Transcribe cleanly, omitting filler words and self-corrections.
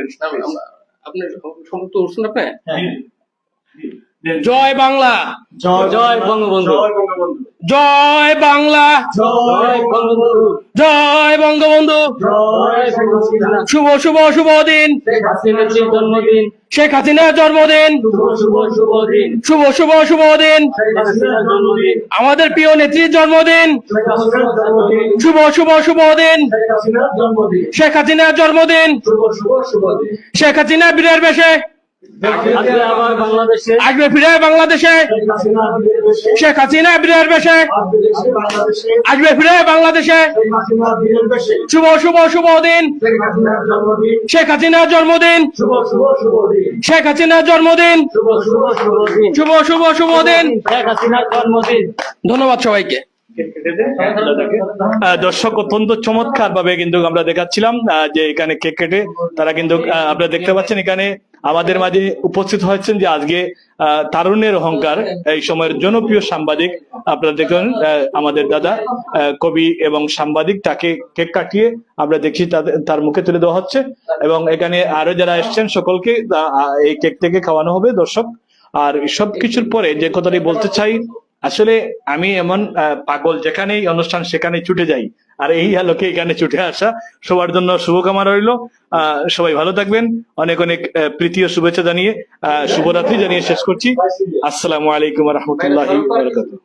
বলেন, আপনি সমস্ত উঠছেন আপনি। জয় বাংলা, জয় বঙ্গবন্ধু, জয় বাংলা, জয় বঙ্গবন্ধু, জয় বঙ্গবন্ধু। জয় শেখ হাসিনা। শুভ শুভ শুভ দিন, শেখ হাসিনার জন্মদিন, শেখ হাসিনার জন্মদিন। শুভ শুভ শুভ দিন, শুভ শুভ শুভ দিন, শেখ হাসিনার জন্মদিন, আমাদের প্রিয় নেত্রীর জন্মদিন। শেখ হাসিনার জন্মদিন, শুভ শুভ শুভ দিন, শেখ হাসিনার জন্মদিন, শেখ হাসিনার জন্মদিন। শুভ শুভ শুভ দিন। শেখ হাসিনা বীরের বেশে আজকে আবার বাংলাদেশে আসবে ফিরে বাংলাদেশে। শেখ হাসিনা বীরের বেশে, শেখ হাসিনা বীরের বেশে আসবে দেশে বাংলাদেশে, আসবে ফিরে বাংলাদেশে। শেখ হাসিনা বীরের বেশে, শুভ শুভ শুভ দিন, শেখ হাসিনার জন্মদিন, শেখ হাসিনার জন্মদিন। শুভ শুভ শুভ দিন, শেখ হাসিনার জন্মদিন। শুভ শুভ শুভ দিন, শুভ শুভ শুভ দিন। শেখ হাসিনার জন্মদিন। ধন্যবাদ সবাইকে। দর্শক অত্যন্ত চমৎকার ভাবে কিন্তু আমরা দেখাচ্ছিলাম যে এখানে কেক কেটে তারা কিন্তু আপনারা দেখতে পাচ্ছেন এখানে আমাদের মাঝে উপস্থিত হয়েছেন যে আজকে তারুণ্যের অহংকার এই সময়ের জনপ্রিয় সাংবাদিক আপনারা দেখুন আমাদের দাদা কবি এবং সাংবাদিক, তাকে কেক কাটিয়ে আমরা দেখছি তার মুখে তুলে দেওয়া হচ্ছে এবং এখানে আরো যারা এসছেন সকলকে এই কেক থেকে খাওয়ানো হবে দর্শক। আর সবকিছুর পরে যে কথাটি বলতে চাই, আসলে আমি এমন পাগল যেখানেই অনুষ্ঠান সেখানে ছুটে যাই, আর এই আলোকে এখানে ছুটে আসা সবার জন্য শুভকামনা রইল। সবাই ভালো থাকবেন, অনেক অনেক প্রীতি ও শুভেচ্ছা জানিয়ে শুভরাত্রি জানিয়ে শেষ করছি। আসসালামু আলাইকুম রহমতুল্লাহি ওয়া বারাকাতুহু।